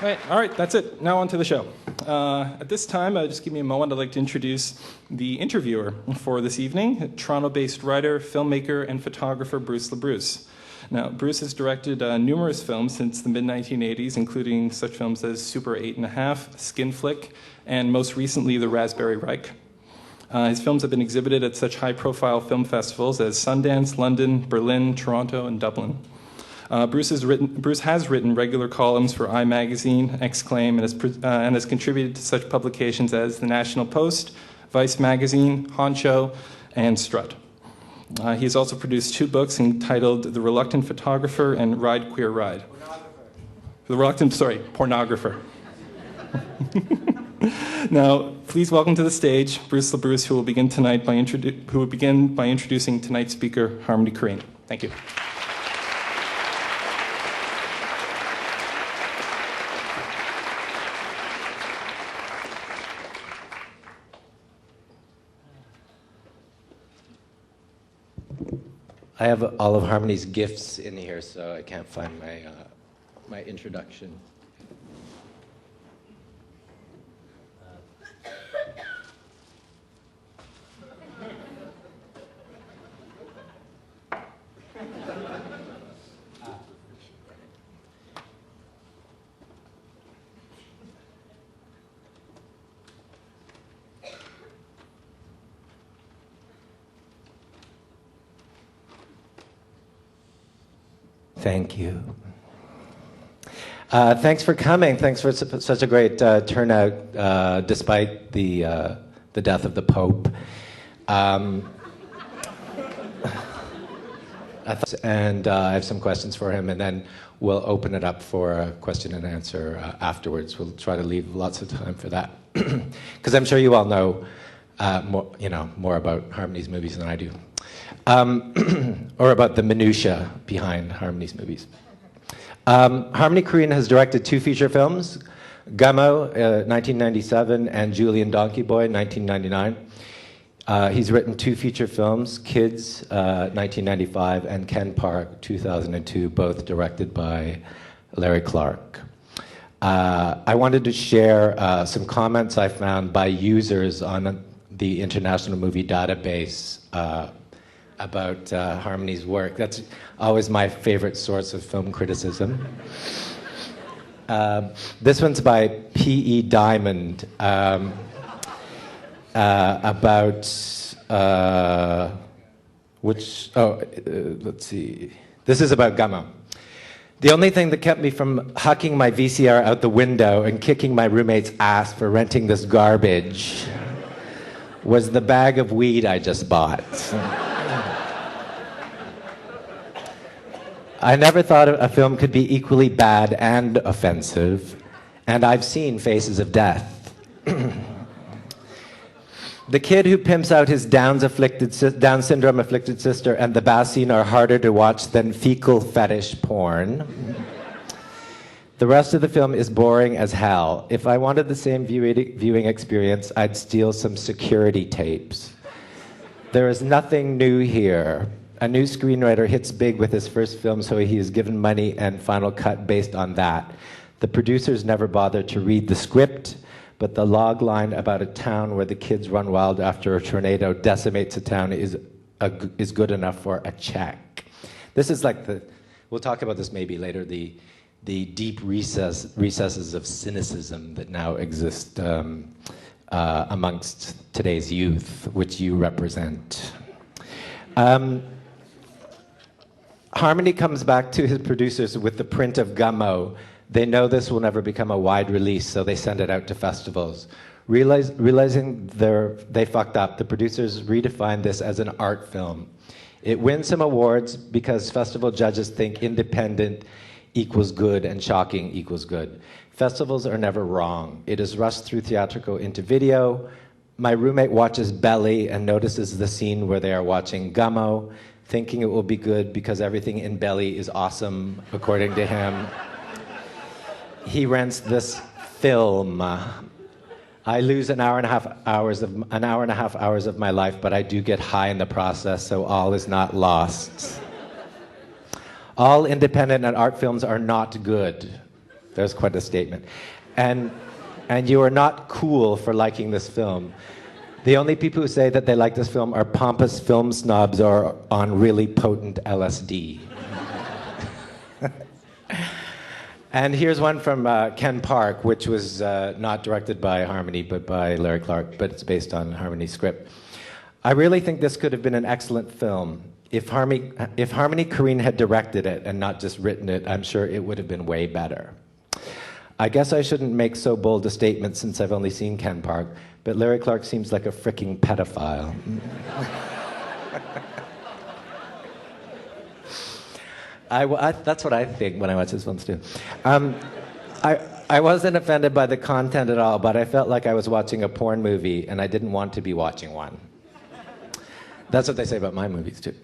All right, that's it. Now on to the show. At this time, just give me a moment. I'd like to introduce the interviewer for this evening, Toronto-based writer, filmmaker, and photographer Bruce LaBruce. Now, Bruce has directed numerous films since the mid-1980s, including such films as Super 8.5, Skin Flick, and most recently, The Raspberry Reich. His films have been exhibited at such high-profile film festivals as Sundance, London, Berlin, Toronto, and Dublin. Bruce has written regular columns for iMagazine, Exclaim, and has contributed to such publications as The National Post, Vice Magazine, Honcho, and Strut. He has also produced 2 books entitled The Reluctant Photographer and Ride Queer Ride. Pornographer. Now, please welcome to the stage Bruce LaBruce, who will begin by introducing tonight's speaker, Harmony Korine. Thank you. I have all of Harmony's gifts in here, so I can't find my introduction. Thank you. Thanks for coming. Thanks for such a great turnout, despite the death of the Pope. I have some questions for him, and then we'll open it up for a question and answer afterwards. We'll try to leave lots of time for that, because I'm sure you all know more about Harmony's movies than I do. Or about the minutiae behind Harmony's movies. Harmony Korine has directed 2 feature films, Gummo, 1997, and Julian Donkey Boy, 1999. He's written 2 feature films, Kids, 1995, and Ken Park, 2002, both directed by Larry Clark. I wanted to share some comments I found by users on the International Movie Database about Harmony's work. That's always my favorite source of film criticism. This one's by P.E. Diamond about let's see. This is about Gummo. The only thing that kept me from hucking my VCR out the window and kicking my roommate's ass for renting this garbage was the bag of weed I just bought. I never thought a film could be equally bad and offensive, and I've seen Faces of Death. The kid who pimps out his Down syndrome-afflicted sister and the bath scene are harder to watch than fecal fetish porn. The rest of the film is boring as hell. If I wanted the same viewing experience, I'd steal some security tapes. There is nothing new here. A new screenwriter hits big with his first film, so he is given money and final cut based on that. The producers never bothered to read the script, but the log line about a town where the kids run wild after a tornado decimates a town is good enough for a check. This is like we'll talk about this maybe later, the deep recesses of cynicism that now exist amongst today's youth, which you represent. Harmony comes back to his producers with the print of Gummo. They know this will never become a wide release, so they send it out to festivals. Realizing they fucked up, the producers redefined this as an art film. It wins some awards because festival judges think independent equals good and shocking equals good. Festivals are never wrong. It is rushed through theatrical into video. My roommate watches Belly and notices the scene where they are watching Gummo, thinking it will be good because everything in Belly is awesome, according to him. He rents this film. I lose an hour and a half hours of my life, but I do get high in the process, so all is not lost. All independent and art films are not good. There's quite a statement. And you are not cool for liking this film. The only people who say that they like this film are pompous film snobs or on really potent LSD. And here's one from Ken Park, which was not directed by Harmony, but by Larry Clark, but it's based on Harmony's script. I really think this could have been an excellent film. If Harmony Korine had directed it and not just written it, I'm sure it would have been way better. I guess I shouldn't make so bold a statement since I've only seen Ken Park, but Larry Clark seems like a fricking pedophile. That's what I think when I watch his films too. I wasn't offended by the content at all, but I felt like I was watching a porn movie and I didn't want to be watching one. That's what they say about my movies too.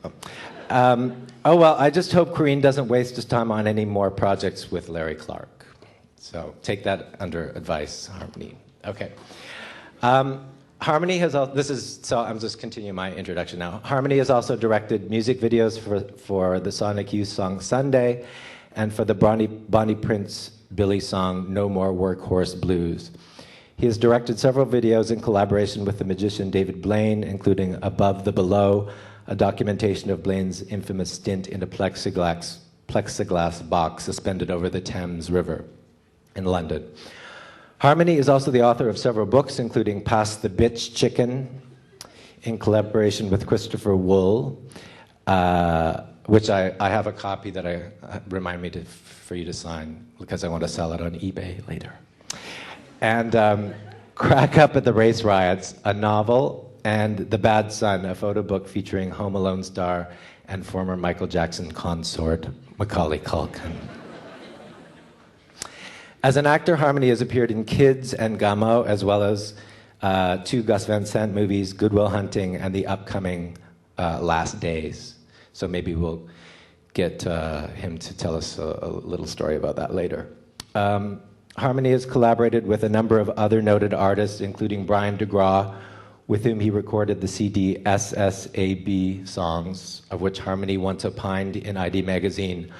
Oh well, I just hope Korine doesn't waste his time on any more projects with Larry Clark. So take that under advice, Harmony. Okay. Harmony has so I'm just continuing my introduction now. Harmony has also directed music videos for the Sonic Youth song Sunday and for the Bonnie Prince Billy song No More Workhorse Blues. He has directed several videos in collaboration with the magician David Blaine, including Above the Below, a documentation of Blaine's infamous stint in a plexiglass box suspended over the Thames River in London. Harmony is also the author of several books, including Pass the Bitch Chicken, in collaboration with Christopher Wool, which I have a copy that remind me for you to sign because I want to sell it on eBay later. And Crack Up at the Race Riots, a novel, and The Bad Son, a photo book featuring Home Alone star and former Michael Jackson consort, Macaulay Culkin. As an actor, Harmony has appeared in Kids and Gummo, as well as 2 Gus Van Sant movies, Good Will Hunting and the upcoming Last Days. So maybe we'll get him to tell us a little story about that later. Harmony has collaborated with a number of other noted artists, including Brian DeGraw, with whom he recorded the CD SSAB songs, of which Harmony once opined in ID Magazine,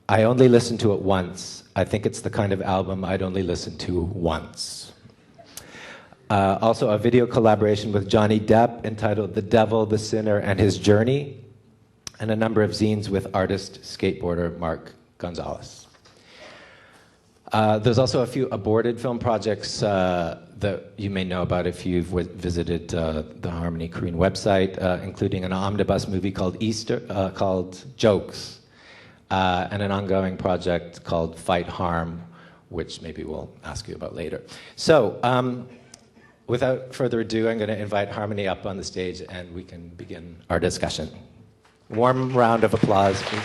I only listened to it once. I think it's the kind of album I'd only listen to once. Also a video collaboration with Johnny Depp entitled The Devil, the Sinner, and His Journey, and a number of zines with artist, skateboarder Mark Gonzalez. There's also a few aborted film projects that you may know about if you've visited the Harmony Korine website, including an omnibus movie called Jokes, and an ongoing project called Fight Harm, which maybe we'll ask you about later. So, without further ado, I'm going to invite Harmony up on the stage and we can begin our discussion. Warm round of applause, please.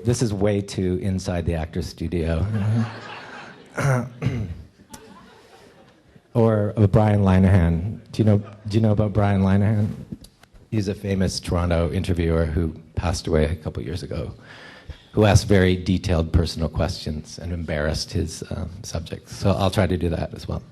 This is way too inside the actor's studio. Or Brian Linehan. Do you know about Brian Linehan? He's a famous Toronto interviewer who passed away a couple years ago, who asked very detailed personal questions and embarrassed his subjects. So I'll try to do that as well.